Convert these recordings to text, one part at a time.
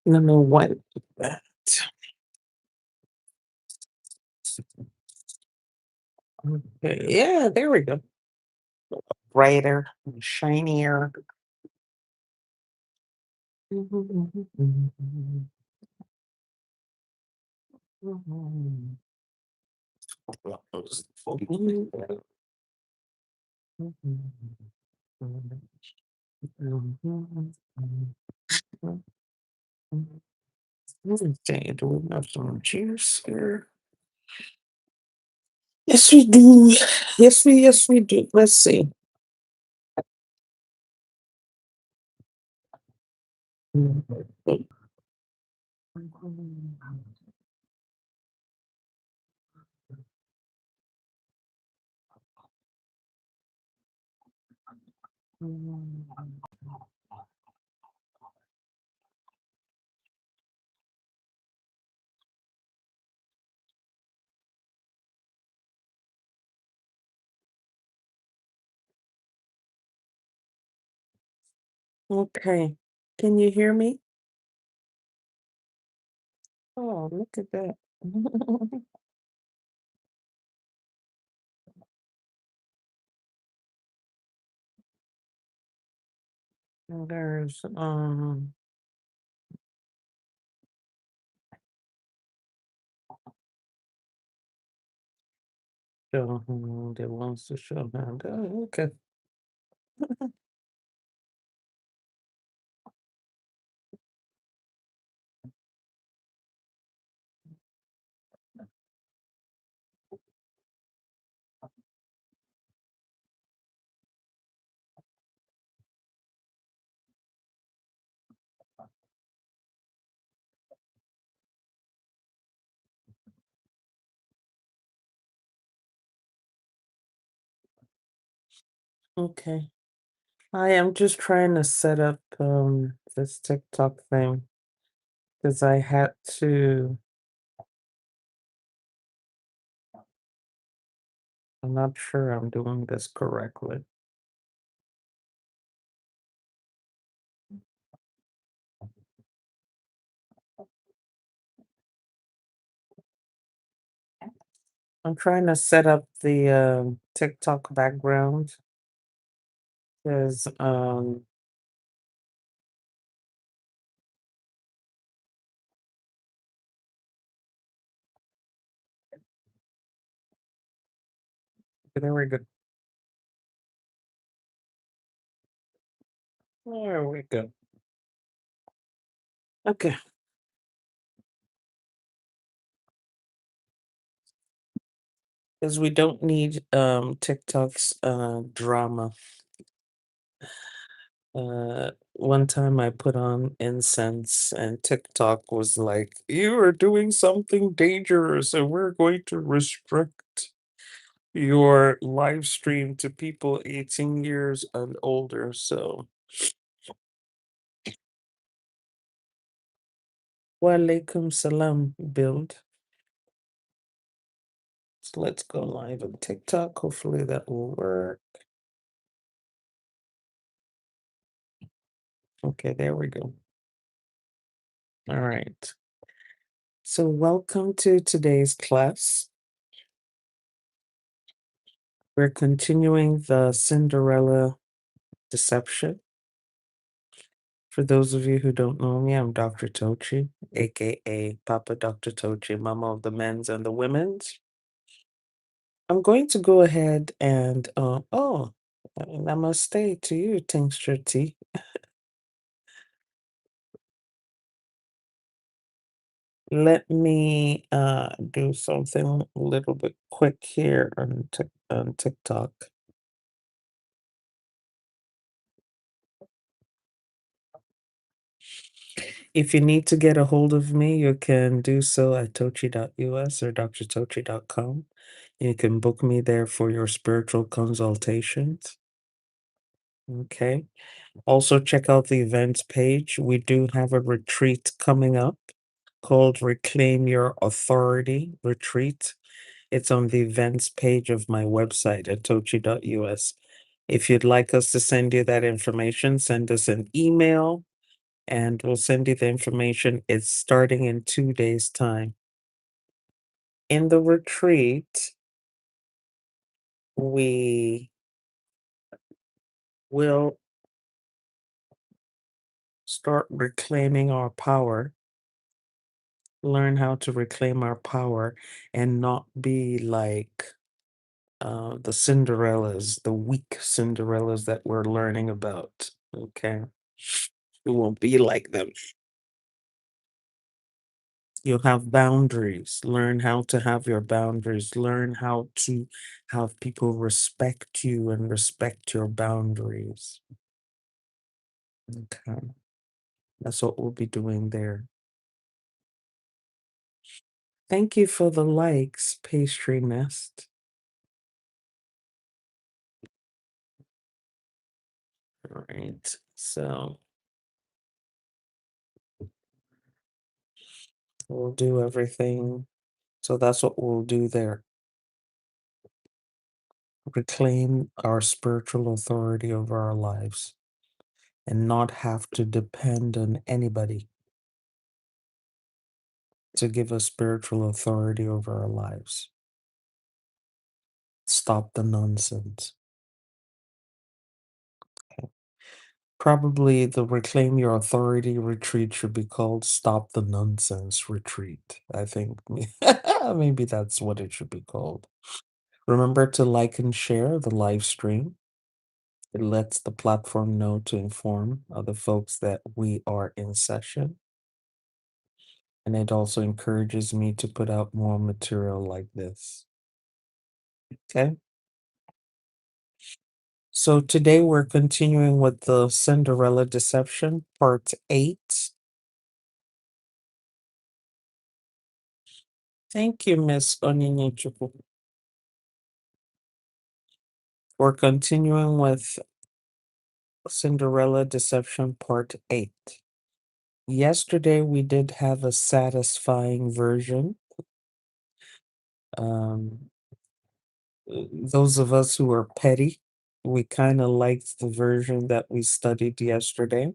No, no, what? That. Okay, yeah, there we go. Brighter, shinier. Okay, do we have some juice here? Yes, we do. Yes, we do. Let's see. Okay. Can you hear me? Oh, look at that. There's show hand that wants to show hand. Oh, okay. Okay. I am just trying to set up this TikTok thing because I had to. I'm not sure I'm doing this correctly. I'm trying to set up the TikTok background because there we go. There we go. Okay. Because we don't need TikTok's drama. One time I put on incense and TikTok was like, "You are doing something dangerous and we're going to restrict your live stream to people 18 years and older." So, walaikum salam, build. So let's go live on TikTok. Hopefully that will work. Okay, there we go. All right. So, welcome to today's class. We're continuing the Cinderella deception. For those of you who don't know me, I'm Dr. Tochi, aka Papa Dr. Tochi, Mama of the men's and the women's. I'm going to go ahead and namaste to you, Tincture T. Let me do something a little bit quick here on TikTok. If you need to get a hold of me, you can do so at tochi.us or drtochi.com. You can book me there for your spiritual consultations. Okay. Also, check out the events page. We do have a retreat coming up called Reclaim Your Authority Retreat. It's on the events page of my website at tochi.us. If you'd like us to send you that information, send us an email and we'll send you the information. It's starting in 2 days' time. In the retreat, we will start reclaiming our power, learn how to reclaim our power, and not be like the Cinderellas, the weak Cinderellas that we're learning about. Okay. We won't be like them. You'll have boundaries. Learn how to have your boundaries. Learn how to have people respect you and respect your boundaries. Okay. That's what we'll be doing there. Thank you for the likes, Pastry Nest. All right. So we'll do everything. So that's what we'll do there. Reclaim our spiritual authority over our lives and not have to depend on anybody to give us spiritual authority over our lives. Stop the nonsense. Okay. Probably the Reclaim Your Authority retreat should be called Stop the Nonsense Retreat. I think maybe that's what it should be called. Remember to like and share the live stream. It lets the platform know to inform other folks that we are in session. And it also encourages me to put out more material like this. Okay. So today we're continuing with the Cinderella Deception, Part 8. Thank you, Miss Onyinyechuku. We're continuing with Cinderella Deception, Part 8. Yesterday we did have a satisfying version. Those of us who are petty, we kind of liked the version that we studied yesterday.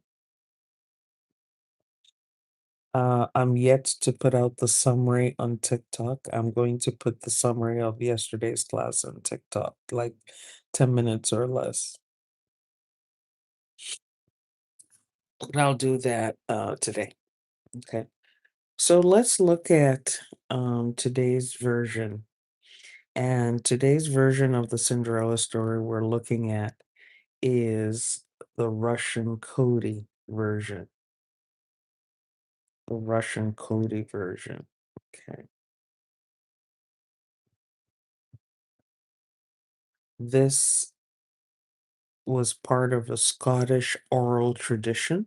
I'm yet to put out the summary on TikTok. I'm going to put the summary of yesterday's class on TikTok, like 10 minutes or less. But I'll do that today. Okay. So let's look at today's version. And today's version of the Cinderella story we're looking at is the Russian Cody version. The Russian Cody version. Okay. This was part of a Scottish oral tradition,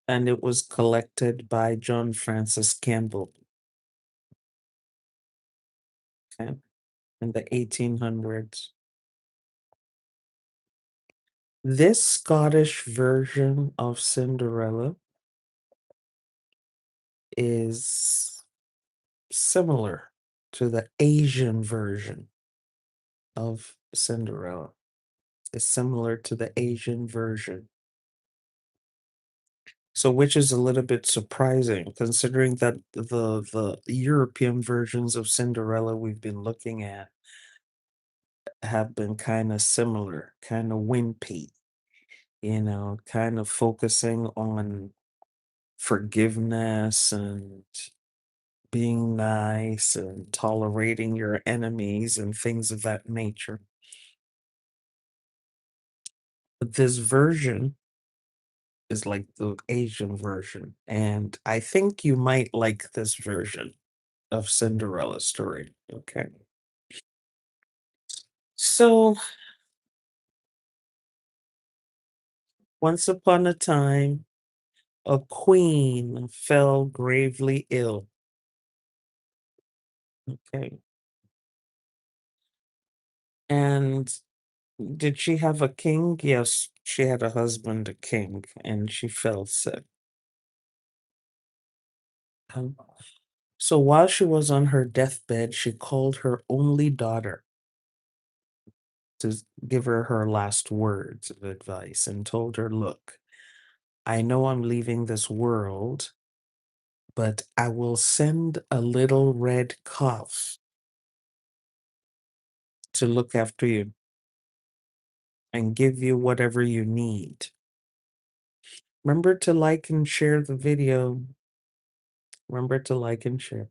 and it was collected by John Francis Campbell, okay, in the 1800s. This Scottish version of Cinderella is similar to the Asian version of Cinderella. It's similar to the Asian version. So, which is a little bit surprising considering that the European versions of Cinderella we've been looking at have been kind of similar, kind of wimpy, kind of focusing on forgiveness and being nice and tolerating your enemies and things of that nature. But this version is like the Asian version, and I think you might like this version of Cinderella story. Okay. So once upon a time, a queen fell gravely ill. Okay. And did she have a king? Yes, she had a husband, a king, and she fell sick. Um, so while she was on her deathbed, she called her only daughter to give her her last words of advice and told her, look, I know I'm leaving this world, but I will send a little red calf to look after you and give you whatever you need. Remember to like and share the video. Remember to like and share.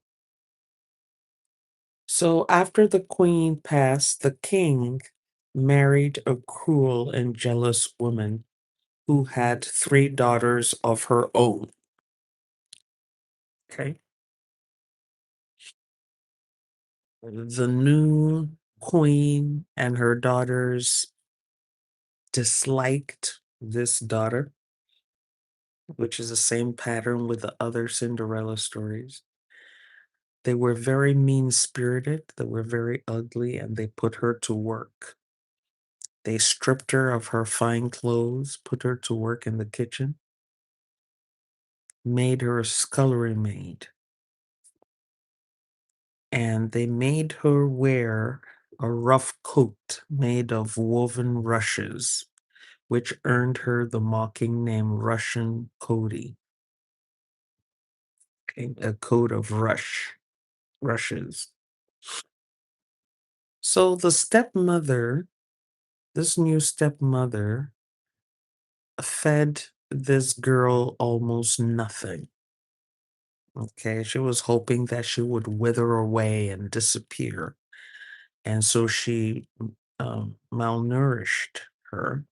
So after the queen passed, the king married a cruel and jealous woman who had 3 daughters of her own. Okay. The new queen and her daughters disliked this daughter, which is the same pattern with the other Cinderella stories. They were very mean spirited, they were very ugly, and they put her to work. They stripped her of her fine clothes, put her to work in the kitchen, made her a scullery maid, and they made her wear a rough coat made of woven rushes, which earned her the mocking name Russian Cody. Okay, a coat of rushes. So the stepmother, this new stepmother, fed this girl almost nothing. Okay, she was hoping that she would wither away and disappear. And so she malnourished her.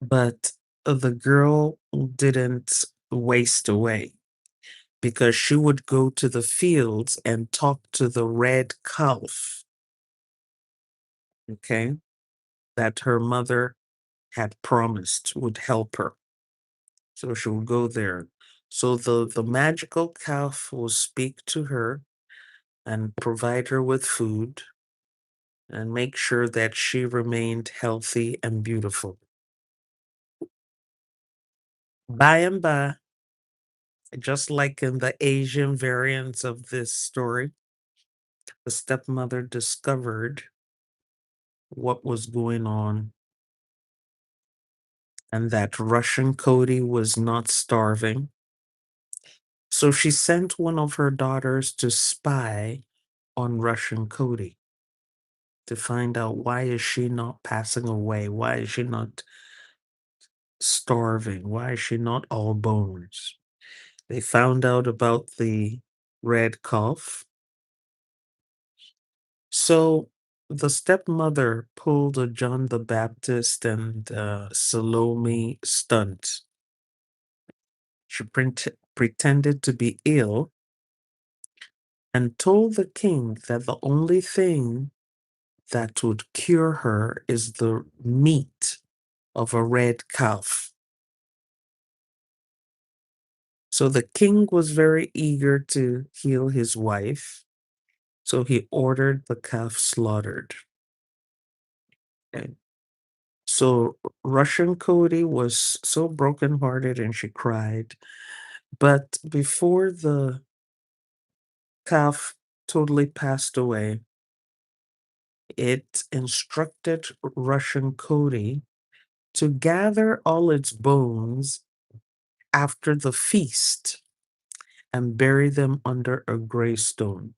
But the girl didn't waste away because she would go to the fields and talk to the red calf, okay, that her mother had promised would help her. So she would go there. So the magical calf will speak to her and provide her with food and make sure that she remained healthy and beautiful. By and by, just like in the Asian variants of this story, the stepmother discovered what was going on and that Russian Cody was not starving. So she sent one of her daughters to spy on Russian Cody to find out why is she not passing away? Why is she not starving? Why is she not all bones? They found out about the red calf. So the stepmother pulled a John the Baptist and Salome stunt. She pretended to be ill and told the king that the only thing that would cure her is the meat of a red calf. So the king was very eager to heal his wife, so he ordered the calf slaughtered. Okay. So Russian Cody was so brokenhearted and she cried. But before the calf totally passed away, it instructed Russian Cody to gather all its bones after the feast and bury them under a gray stone.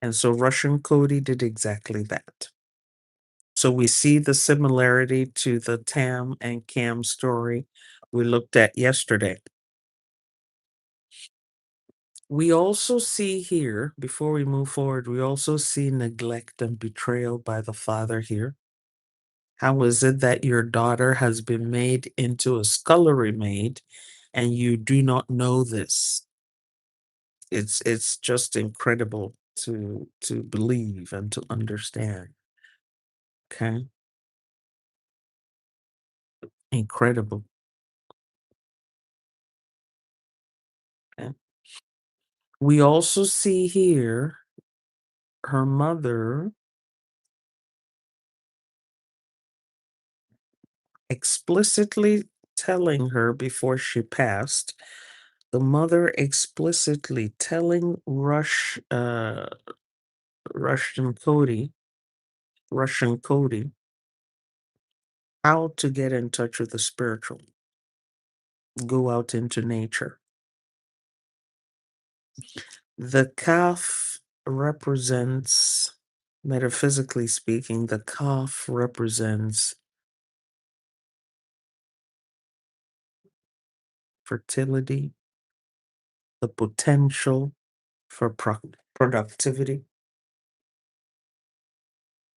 And so Russian Cody did exactly that. So we see the similarity to the Tam and Cam story we looked at yesterday. We also see here, before we move forward, we also see neglect and betrayal by the father here. How is it that your daughter has been made into a scullery maid and you do not know this? It's just incredible to believe and to understand. Okay? Incredible. Okay? We also see here her mother explicitly telling her before she passed, the mother explicitly telling Russian Cody How to get in touch with the spiritual. Go out into nature. The calf represents, metaphysically speaking, the calf represents fertility, the potential for productivity.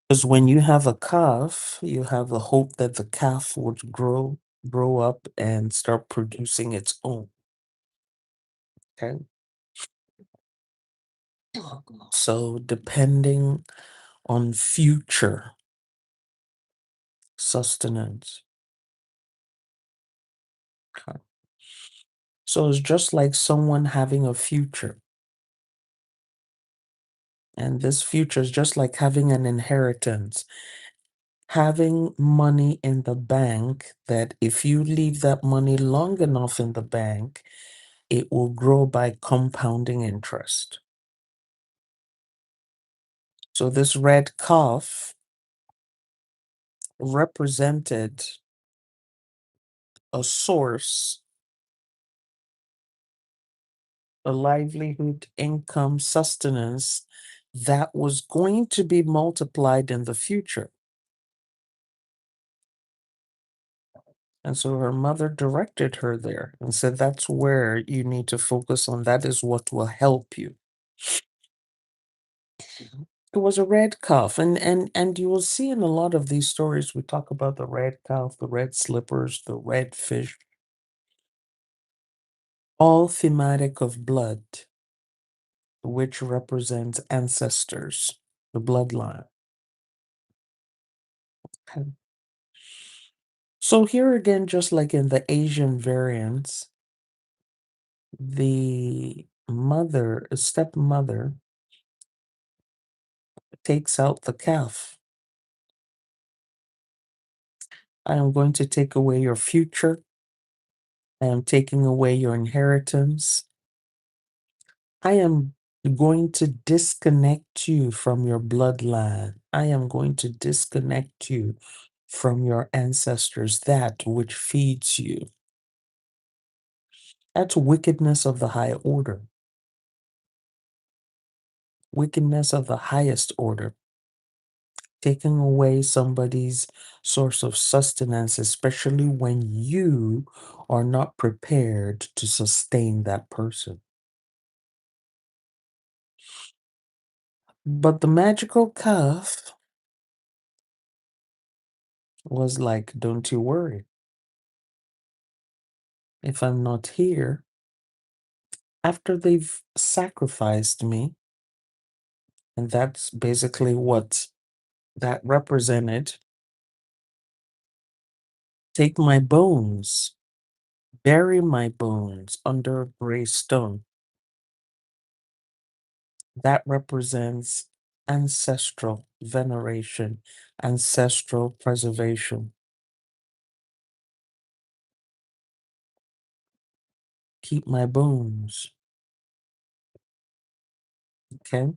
Because when you have a calf, you have the hope that the calf would grow up and start producing its own. Okay. So depending on future sustenance. Okay. So it's just like someone having a future. And this future is just like having an inheritance. Having money in the bank that if you leave that money long enough in the bank, it will grow by compounding interest. So this red calf represented a source, a livelihood, income, sustenance that was going to be multiplied in the future. And so her mother directed her there and said, that's where you need to focus on. That is what will help you. It was a red calf. And you will see in a lot of these stories, we talk about the red calf, the red slippers, the red fish, all thematic of blood, which represents ancestors, the bloodline. Okay. So here again, just like in the Asian variants, the mother, a stepmother, takes out the calf. I am going to take away your future. I am taking away your inheritance. I am going to disconnect you from your bloodline. I am going to disconnect you from your ancestors, that which feeds you. That's wickedness of the high order, wickedness of the highest order. Taking away somebody's source of sustenance, especially when you are not prepared to sustain that person. But the magical calf was like, don't you worry. If I'm not here, after they've sacrificed me, and that's basically what that represented, take my bones, bury my bones under a gray stone. That represents ancestral veneration, ancestral preservation. Keep my bones. Okay?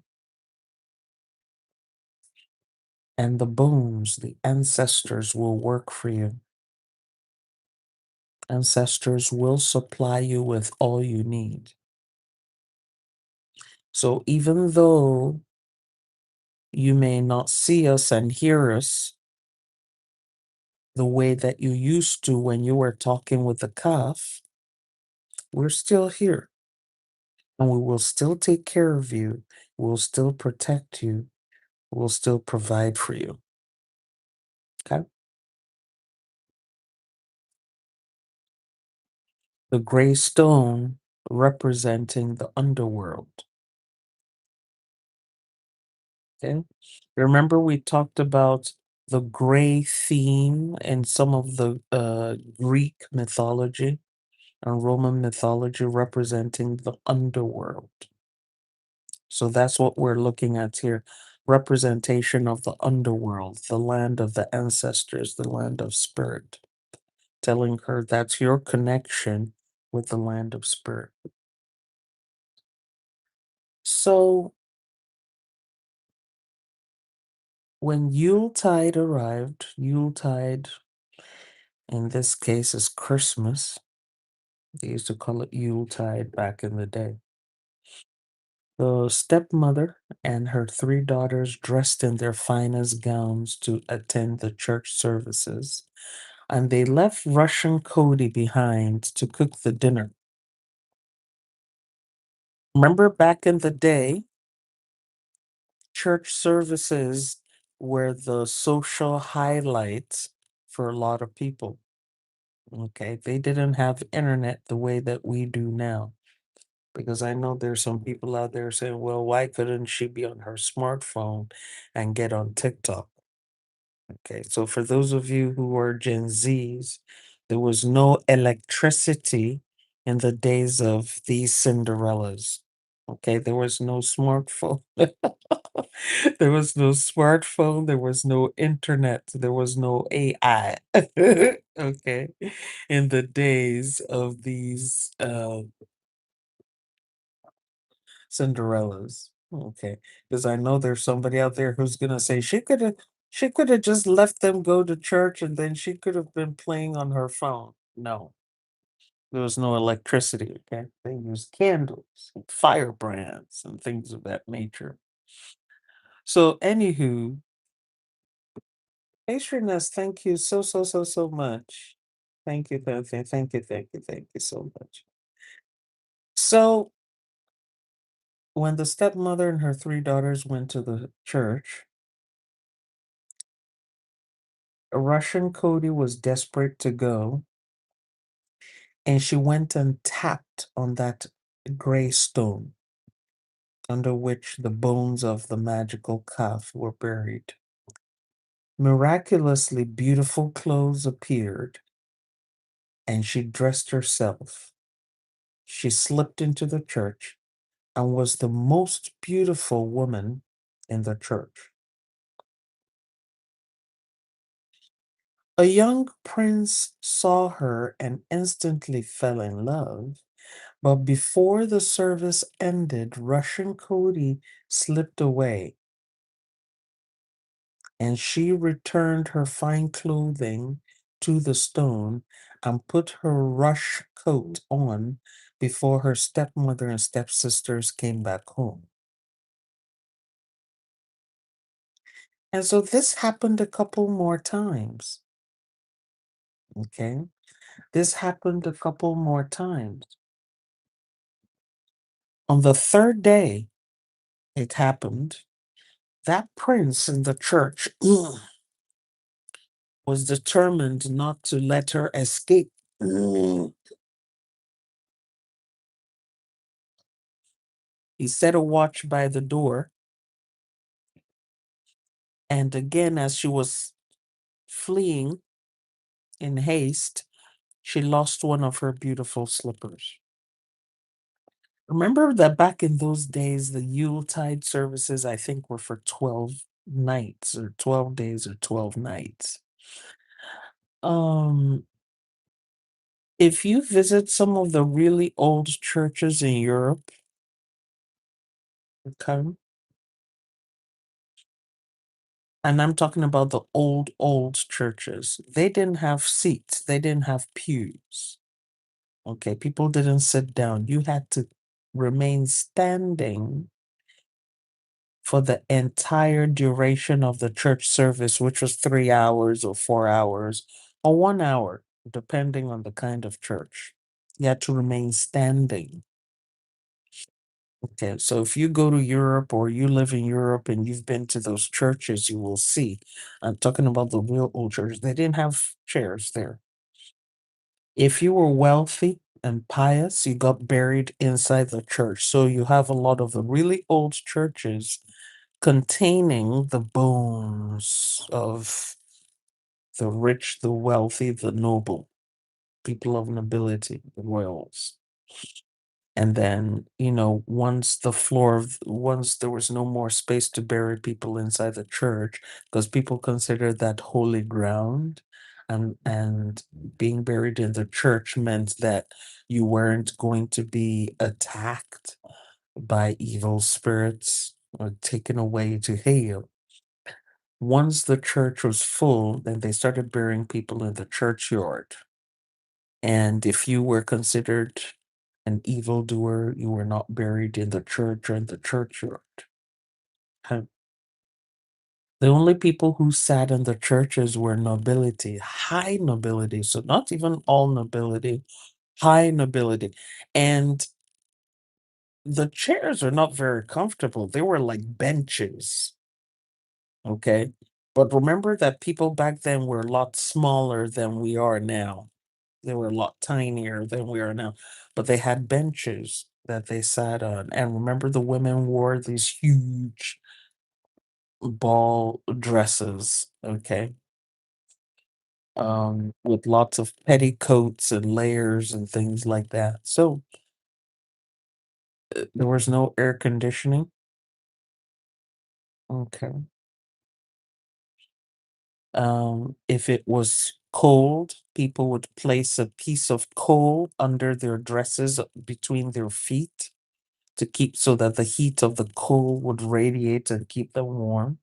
And the bones, the ancestors will work for you. Ancestors will supply you with all you need. So even though you may not see us and hear us the way that you used to when you were talking with the calf, we're still here. And we will still take care of you. We'll still protect you. We'll still provide for you. Okay? The gray stone representing the underworld. Okay? Remember, we talked about the gray theme in some of the Greek mythology and Roman mythology representing the underworld. So that's what we're looking at here. Representation of the underworld, the land of the ancestors, the land of spirit. Telling her that's your connection with the land of spirit. So when Yuletide arrived, Yuletide In this case, is Christmas. They used to call it Yuletide back in the day. The stepmother and her three daughters dressed in their finest gowns to attend the church services, and they left Russian Cody behind to cook the dinner. Remember back in the day, church services were the social highlights for a lot of people. Okay, they didn't have internet the way that we do now. Because I know there's some people out there saying, well, why couldn't she be on her smartphone and get on TikTok? Okay, so for those of you who are Gen Zs, there was no electricity in the days of these Cinderellas. Okay, there was no smartphone. There was no smartphone, there was no internet, there was no AI. Okay, in the days of these Cinderellas. Okay, because I know there's somebody out there who's gonna say she could have just left them go to church and then she could have been playing on her phone. No, there was no electricity. Okay, they used candles, and firebrands, and things of that nature. So, anywho, Patroness, thank you so much. Thank you so much. So, when the stepmother and her three daughters went to the church, a Russian Cody was desperate to go, and she went and tapped on that gray stone under which the bones of the magical calf were buried. Miraculously, beautiful clothes appeared, and she dressed herself. She slipped into the church and was the most beautiful woman in the church. A young prince saw her and instantly fell in love. But before the service ended, Russian Cody slipped away, and she returned her fine clothing to the stone and put her rush coat on before her stepmother and stepsisters came back home. And so this happened a couple more times. Okay. This happened a couple more times. On the third day it happened, that prince in the church was determined not to let her escape. He set a watch by the door, and again, as she was fleeing in haste, she lost one of her beautiful slippers. Remember that back in those days, the Yuletide services, I think, were for 12 nights or 12 days or 12 nights. Um, if you visit some of the really old churches in Europe, okay, and I'm talking about the old churches, they didn't have seats, they didn't have pews. Okay, people didn't sit down. You had to remain standing for the entire duration of the church service, which was 3 hours or 4 hours or 1 hour, depending on the kind of church. You had to remain standing. Okay, so if you go to Europe or you live in Europe and you've been to those churches, you will see. I'm talking about the real old churches. They didn't have chairs there. If you were wealthy and pious, you got buried inside the church. So you have a lot of the really old churches containing the bones of the rich, the wealthy, the noble, people of nobility, the royals. And then, once there was no more space to bury people inside the church, because people considered that holy ground, and being buried in the church meant that you weren't going to be attacked by evil spirits or taken away to hell. Once the church was full, then they started burying people in the churchyard. And if you were considered an evildoer, you were not buried in the church or in the churchyard. Huh. The only people who sat in the churches were nobility, high nobility. So not even all nobility, high nobility. And the chairs are not very comfortable. They were like benches. Okay. But remember that people back then were a lot smaller than we are now. They were a lot tinier than we are now. But they had benches that they sat on. And remember, the women wore these huge ball dresses. Okay. With lots of petticoats and layers and things like that. So there was no air conditioning. Okay. If it was cold, people would place a piece of coal under their dresses between their feet to keep so that the heat of the coal would radiate and keep them warm.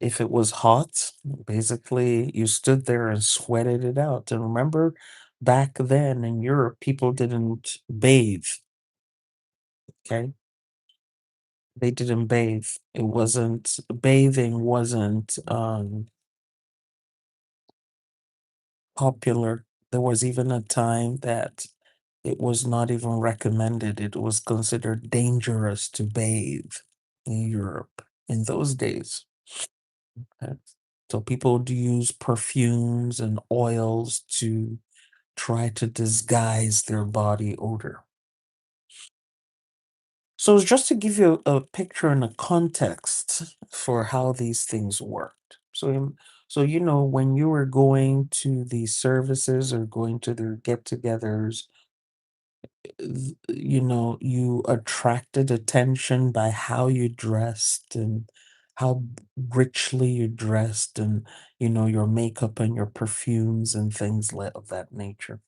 If it was hot, basically you stood there and sweated it out. And remember, back then in Europe, people didn't bathe. Okay, they didn't bathe. It wasn't bathing wasn't popular. There was even a time that it was not even recommended. It was considered dangerous to bathe in Europe in those days. uh, So people do use perfumes and oils to try to disguise their body odor. So it's just to give you a picture and a context for how these things worked. So when you were going to these services or going to their get-togethers, you attracted attention by how you dressed and how richly you dressed and your makeup and your perfumes and things of that nature.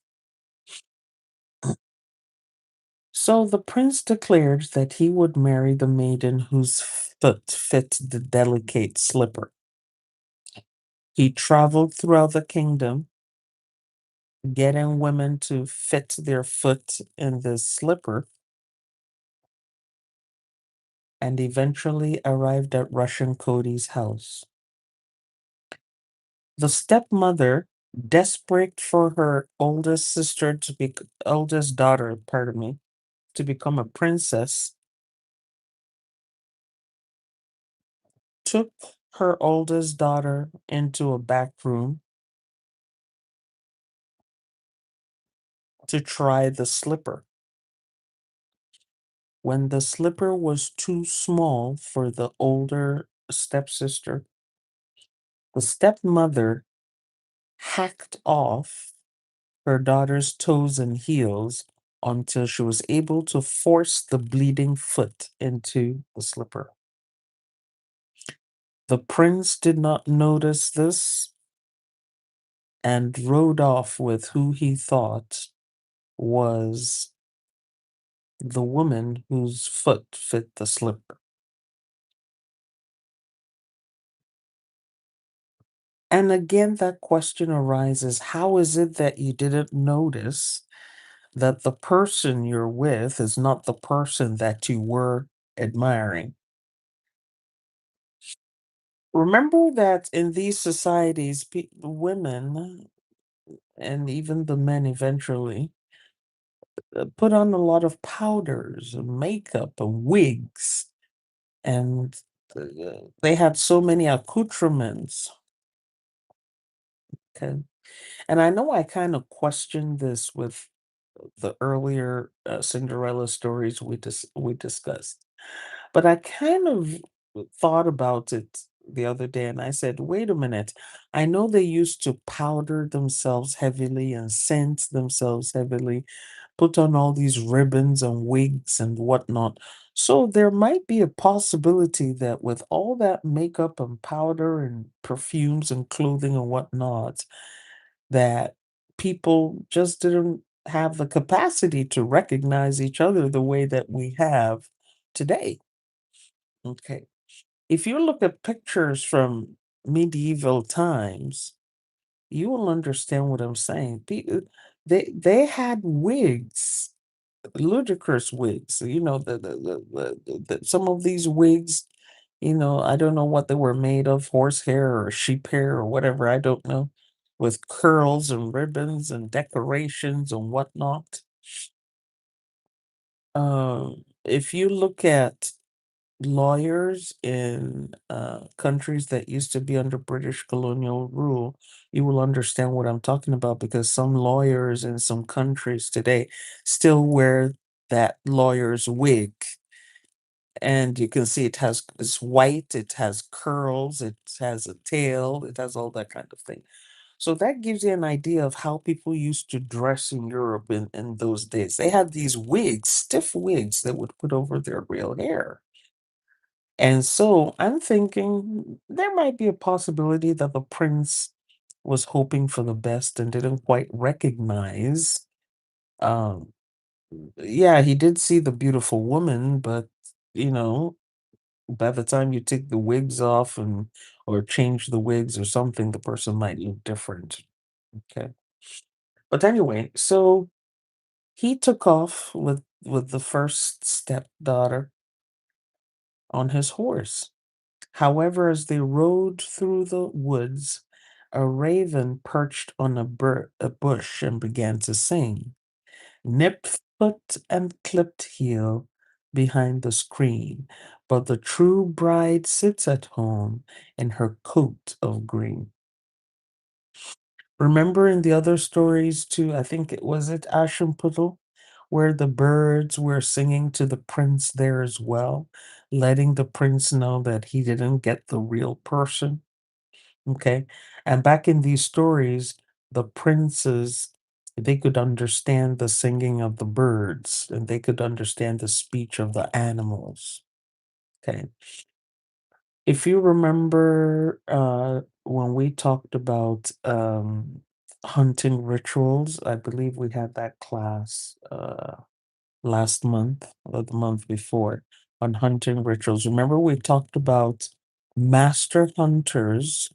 So the prince declared that he would marry the maiden whose foot fit the delicate slipper. He traveled throughout the kingdom, getting women to fit their foot in the slipper, and eventually arrived at Russian Cody's house. The stepmother, desperate for her eldest daughter, pardon me, to become a princess, took her oldest daughter into a back room to try the slipper. When the slipper was too small for the older stepsister, the stepmother hacked off her daughter's toes and heels until she was able to force the bleeding foot into the slipper. The prince did not notice this and rode off with who he thought was the woman whose foot fit the slipper. And again, that question arises, how is it that you didn't notice that the person you're with is not the person that you were admiring? Remember that in these societies, women and even the men eventually put on a lot of powders and makeup and wigs, and they had so many accoutrements. Okay. And I know I kind of questioned this with the earlier Cinderella stories we discussed. But I kind of thought about it the other day and I said, wait a minute. I know they used to powder themselves heavily and scent themselves heavily, put on all these ribbons and wigs and whatnot. So there might be a possibility that with all that makeup and powder and perfumes and clothing and whatnot, that people just didn't have the capacity to recognize each other the way that we have today. Okay. If you look at pictures from medieval times, you will understand what I'm saying. They had wigs, ludicrous wigs. You know, some of these wigs, I don't know what they were made of, horsehair or sheep hair or whatever, I don't know, with curls and ribbons and decorations and whatnot. If you look at lawyers in countries that used to be under British colonial rule, you will understand what I'm talking about because some lawyers in some countries today still wear that lawyer's wig. And you can see it's white, it has curls, it has a tail, it has all that kind of thing. So that gives you an idea of how people used to dress in Europe in those days. They had these wigs, stiff wigs that would put over their real hair. And so I'm thinking there might be a possibility that the prince was hoping for the best and didn't quite recognize. Um, yeah, he did see the beautiful woman, but you know, by the time you take the wigs off and or change the wigs or something, the person might look different. Okay. But anyway, so he took off with the first stepdaughter on his horse. However, as they rode through the woods, a raven perched on a bush and began to sing. Nip foot and clipped heel behind the screen, but the true bride sits at home in her coat of green. Remember in the other stories too, I think it was it Aschenputtel, where the birds were singing to the prince there as well, letting the prince know that he didn't get the real person. Okay. And back in these stories, the princes, they could understand the singing of the birds and they could understand the speech of the animals. Okay. If you remember when we talked about hunting rituals, I believe we had that class last month or the month before on hunting rituals. Remember we talked about master hunters,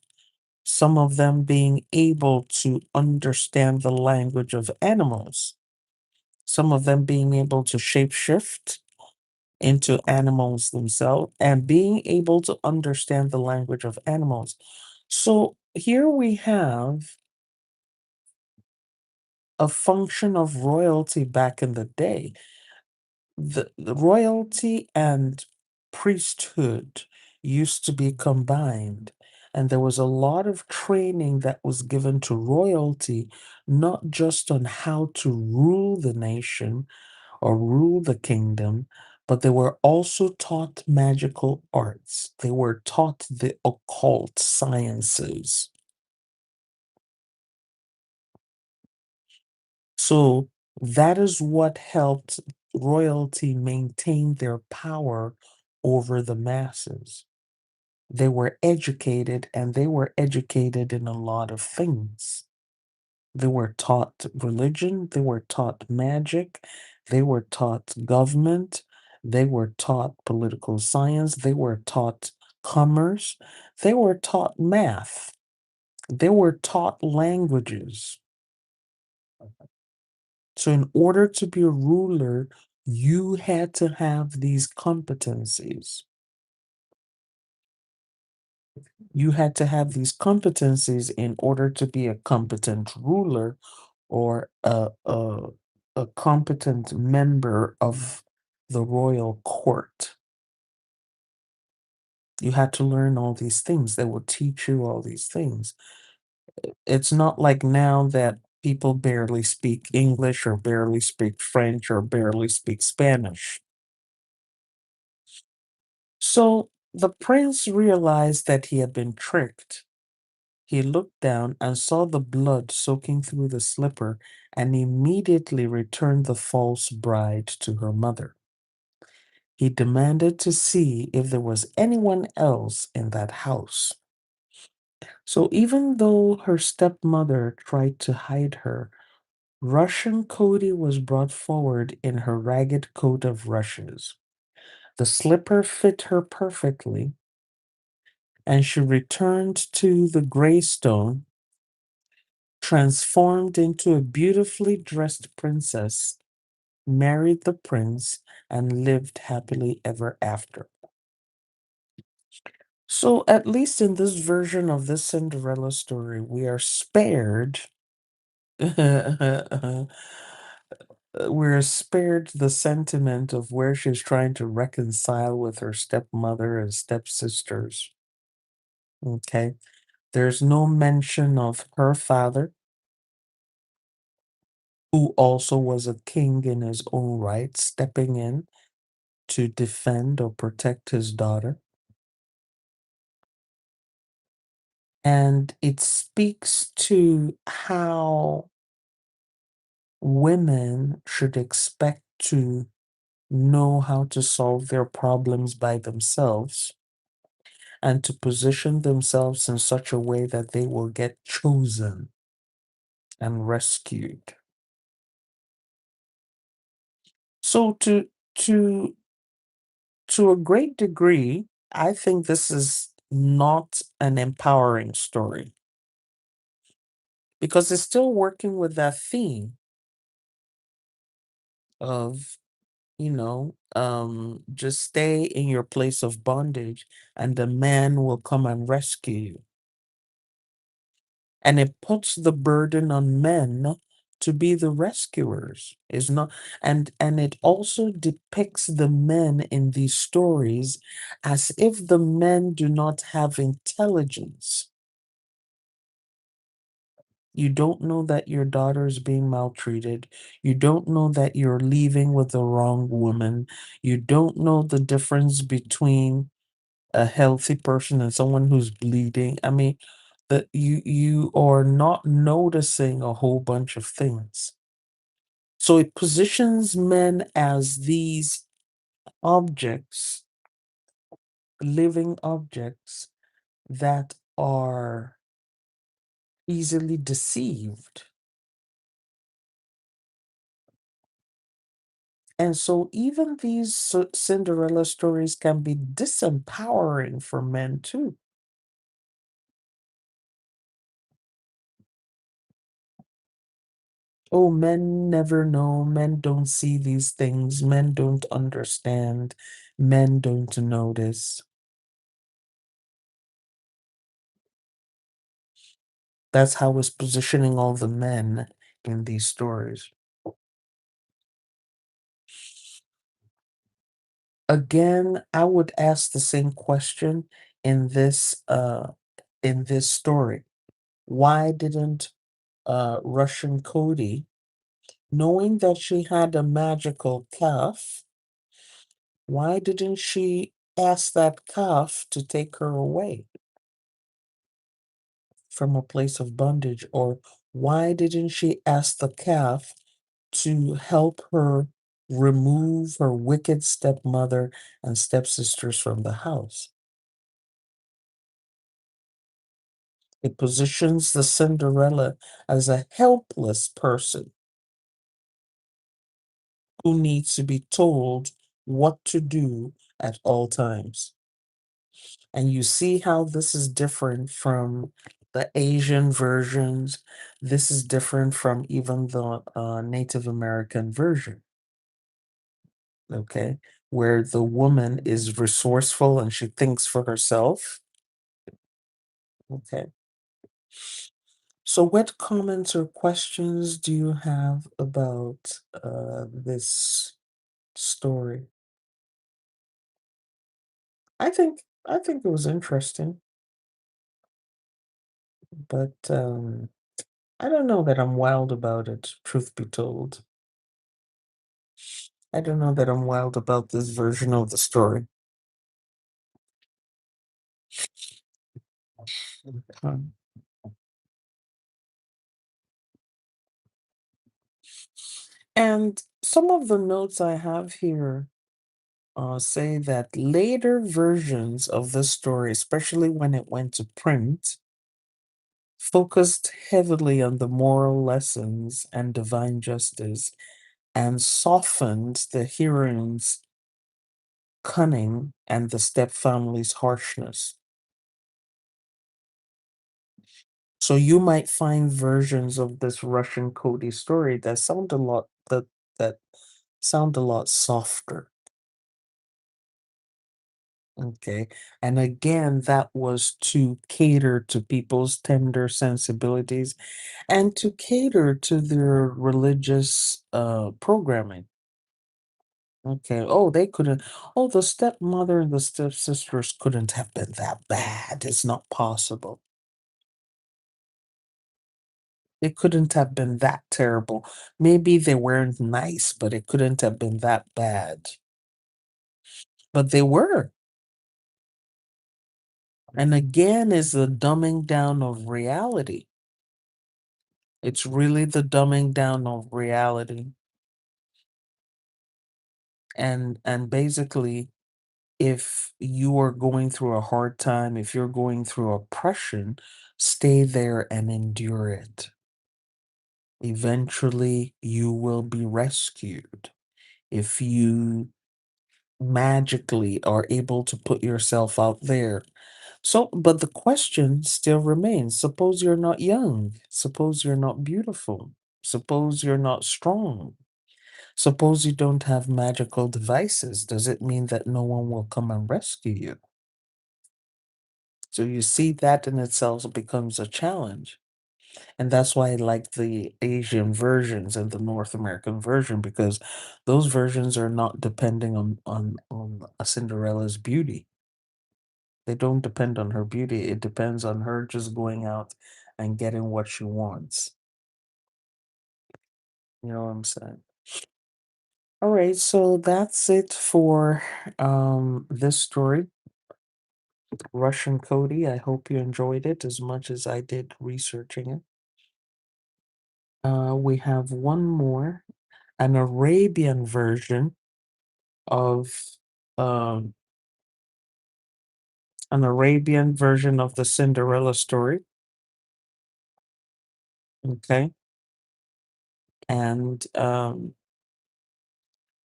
some of them being able to understand the language of animals, some of them being able to shapeshift into animals themselves, and being able to understand the language of animals. So here we have a function of royalty back in the day. The royalty and priesthood used to be combined, and there was a lot of training that was given to royalty, not just on how to rule the nation or rule the kingdom, but they were also taught magical arts. They were taught the occult sciences. So that is what helped royalty maintain their power over the masses. They were educated and they were educated in a lot of things. They were taught religion, they were taught magic, they were taught government, they were taught political science, they were taught commerce, they were taught math, they were taught languages. So, in order to be a ruler, you had to have these competencies. You had to have these competencies in order to be a competent ruler or a competent member of the royal court. You had to learn all these things. They will teach you all these things. It's not like now that people barely speak English or barely speak French or barely speak Spanish. So the prince realized that he had been tricked. He looked down and saw the blood soaking through the slipper and immediately returned the false bride to her mother. He demanded to see if there was anyone else in that house. So even though her stepmother tried to hide her, Russian Cody was brought forward in her ragged coat of rushes. The slipper fit her perfectly, and she returned to the Greystone, transformed into a beautifully dressed princess, married the prince, and lived happily ever after. So, at least in this version of this Cinderella story, we are spared. We're spared the sentiment of where she's trying to reconcile with her stepmother and stepsisters. Okay. There's no mention of her father, who also was a king in his own right, stepping in to defend or protect his daughter. And it speaks to how women should expect to know how to solve their problems by themselves and to position themselves in such a way that they will get chosen and rescued. So to to a great degree, I think this is not an empowering story because it's still working with that theme of, just stay in your place of bondage and the man will come and rescue you. And it puts the burden on men to be the rescuers. Is not and it also depicts the men in these stories as if the men do not have intelligence. You don't know that your daughter is being maltreated. You don't know that you're leaving with the wrong woman. You don't know the difference between a healthy person and someone who's bleeding. I mean, that you are not noticing a whole bunch of things. So it positions men as these objects, living objects that are easily deceived. And so even these Cinderella stories can be disempowering for men too. Oh, men never know. Men don't see these things. Men don't understand. Men don't notice. That's how it's positioning all the men in these stories. Again, I would ask the same question in this story. Why didn't Russian Cody, knowing that she had a magical calf, why didn't she ask that calf to take her away from a place of bondage? Or why didn't she ask the calf to help her remove her wicked stepmother and stepsisters from the house? It positions the Cinderella as a helpless person who needs to be told what to do at all times. And you see how this is different from the Asian versions. This is different from even the Native American version, okay? Where the woman is resourceful and she thinks for herself, okay? So, what comments or questions do you have about this story? I think it was interesting, but I don't know that I'm wild about it, truth be told. I don't know that I'm wild about this version of the story. Um, And some of the notes I have here say that later versions of the story, especially when it went to print, focused heavily on the moral lessons and divine justice and softened the heroine's cunning and the stepfamily's harshness. So you might find versions of this Russian Cody story that that sound a lot softer. Okay. And again, that was to cater to people's tender sensibilities and to cater to their religious programming. Okay. Oh, they couldn't. Oh, the stepmother and the stepsisters couldn't have been that bad. It's not possible. It couldn't have been that terrible. Maybe they weren't nice, but it couldn't have been that bad. But they were. And again, is the dumbing down of reality. It's really the dumbing down of reality. And basically, if you are going through a hard time, if you're going through oppression, stay there and endure it. Eventually, you will be rescued. If you magically are able to put yourself out there. So, but the question still remains, suppose you're not young, suppose you're not beautiful, suppose you're not strong, suppose you don't have magical devices. Does it mean that no one will come and rescue you? So you see, that in itself becomes a challenge. And that's why I like the Asian versions and the North American version, because those versions are not depending on a Cinderella's beauty. They don't depend on her beauty. It depends on her just going out and getting what she wants. You know what I'm saying? All right, so that's it for this story, Russian Cody. I hope you enjoyed it as much as I did researching it. We have one more, an Arabian version of um the Cinderella story. Okay. And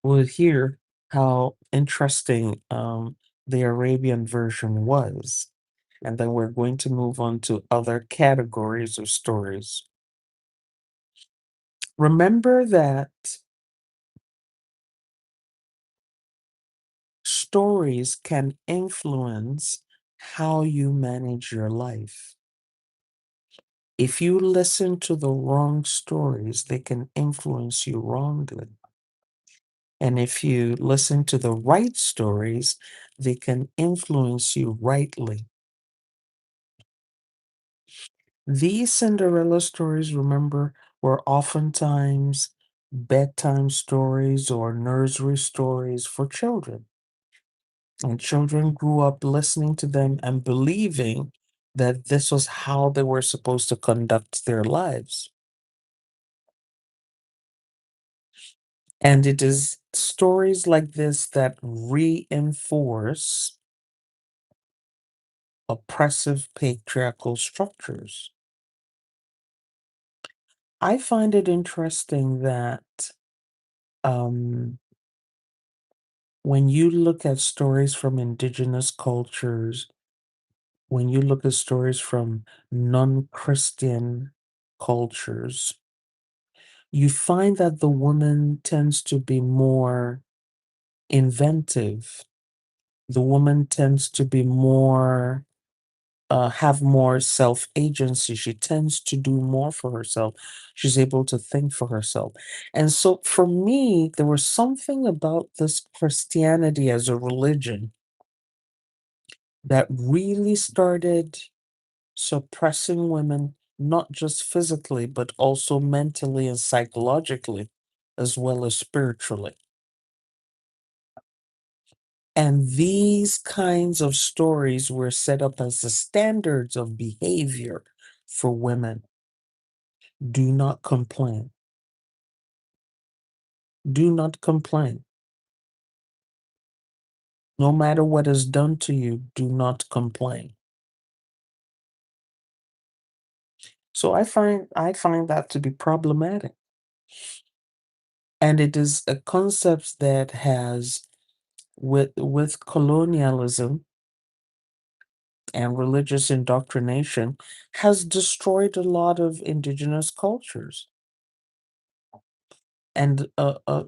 we'll hear how interesting the Arabian version was. And then we're going to move on to other categories of stories. Remember that stories can influence how you manage your life. If you listen to the wrong stories, they can influence you wrongly. And if you listen to the right stories, they can influence you rightly. These Cinderella stories, remember, were oftentimes bedtime stories or nursery stories for children. And children grew up listening to them and believing that this was how they were supposed to conduct their lives. And it is stories like this that reinforce oppressive patriarchal structures. I find it interesting that um, when you look at stories from indigenous cultures, when you look at stories from non Christian cultures, you find that the woman tends to be more inventive. The woman tends to be more have more self agency. She tends to do more for herself. She's able to think for herself. And so for me, there was something about this Christianity as a religion that really started suppressing women, not just physically, but also mentally and psychologically, as well as spiritually. And these kinds of stories were set up as the standards of behavior for women. Do not complain. Do not complain. No matter what is done to you, do not complain. So I find that to be problematic. And it is a concept that has with colonialism, and religious indoctrination has destroyed a lot of indigenous cultures. And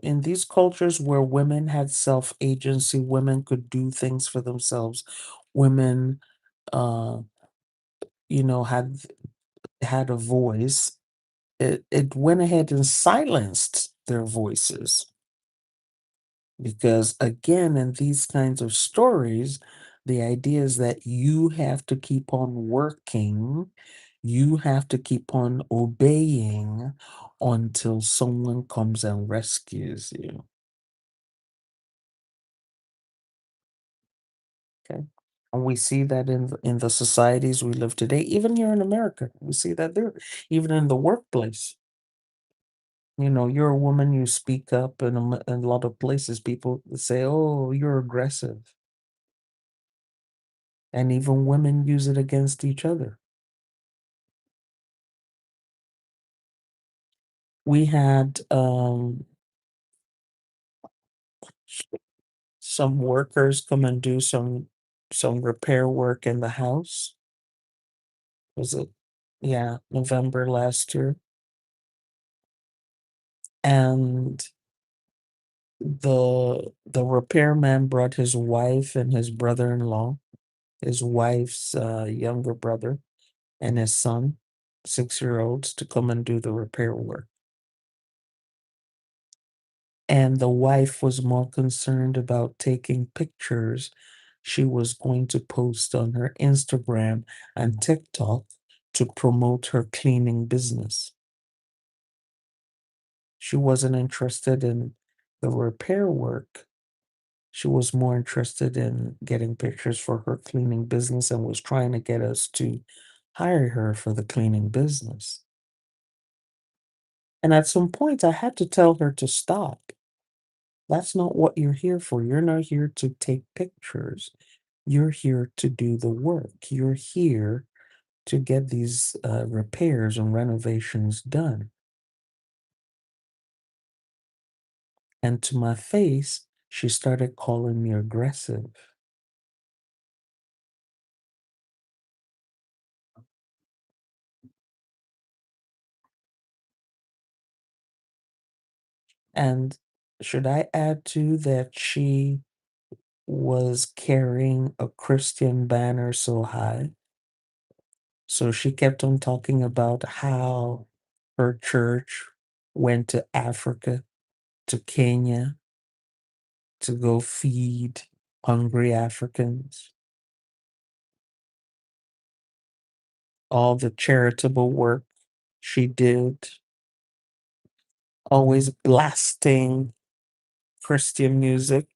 in these cultures where women had self agency, women could do things for themselves. Women, uh, had a voice. It went ahead and silenced their voices because, again, in these kinds of stories, the idea is that you have to keep on working, you have to keep on obeying until someone comes and rescues you. Okay. And we see that in the societies we live today, even here in America. We see that there, even in the workplace. You're a woman, you speak up in a lot of places, people say, "Oh, you're aggressive." And even women use it against each other. We had some workers come and do some repair work in the house. Was it, yeah, November last year? And the repairman brought his wife and his brother-in-law, his wife's younger brother, and his son, 6-year-olds, to come and do the repair work. And the wife was more concerned about taking pictures she was going to post on her Instagram and TikTok to promote her cleaning business. She wasn't interested in the repair work. She was more interested in getting pictures for her cleaning business and was trying to get us to hire her for the cleaning business. And at some point, I had to tell her to stop. That's not what you're here for. You're not here to take pictures. You're here to do the work. You're here to get these repairs and renovations done. And to my face, she started calling me aggressive. And should I add too that she was carrying a Christian banner so high? So she kept on talking about how her church went to Africa, to Kenya, to go feed hungry Africans, all the charitable work she did, always blasting Christian music.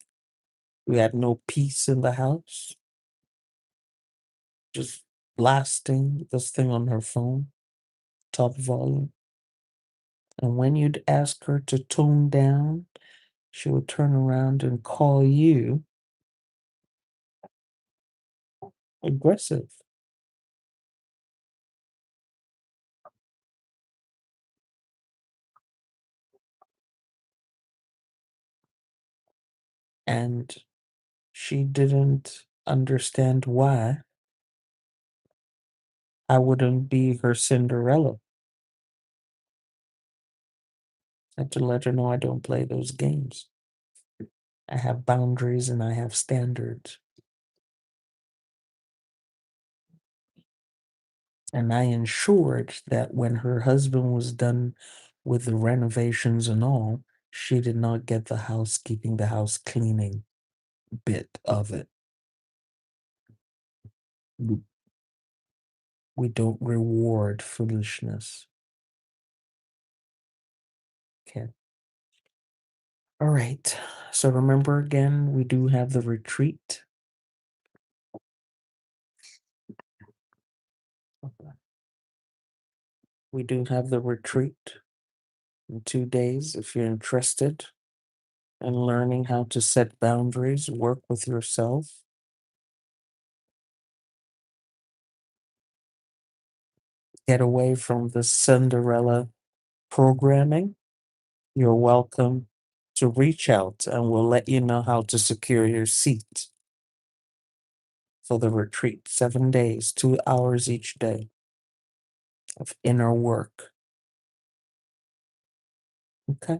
We had no peace in the house, just blasting this thing on her phone, top volume. And when you'd ask her to tone down, she would turn around and call you aggressive. And she didn't understand why I wouldn't be her Cinderella. I had to let her know I don't play those games. I have boundaries and I have standards. And I ensured that when her husband was done with the renovations and all, she did not get the housekeeping, the house cleaning bit of it. We we don't reward foolishness. Okay. All right. So remember again, we do have the retreat. We do have the retreat in 2 days if you're interested in learning how to set boundaries, work with yourself, get away from the Cinderella programming. You're welcome to reach out and we'll let you know how to secure your seat. for the retreat. 7 days, 2 hours each day of inner work. Okay?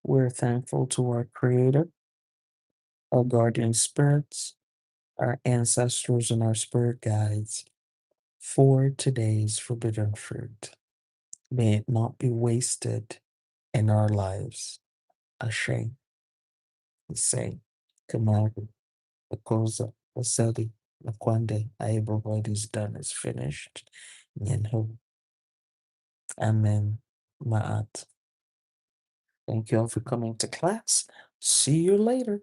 We're thankful to our Creator, our guardian spirits, our ancestors, and our spirit guides for today's forbidden fruit. May it not be wasted in our lives. Ashe, say, Kamari, Akoza, Asadi, Lakwande, Aiba, what is done is finished. Nyenho, Amen, Ma'at. Thank you all for coming to class. See you later.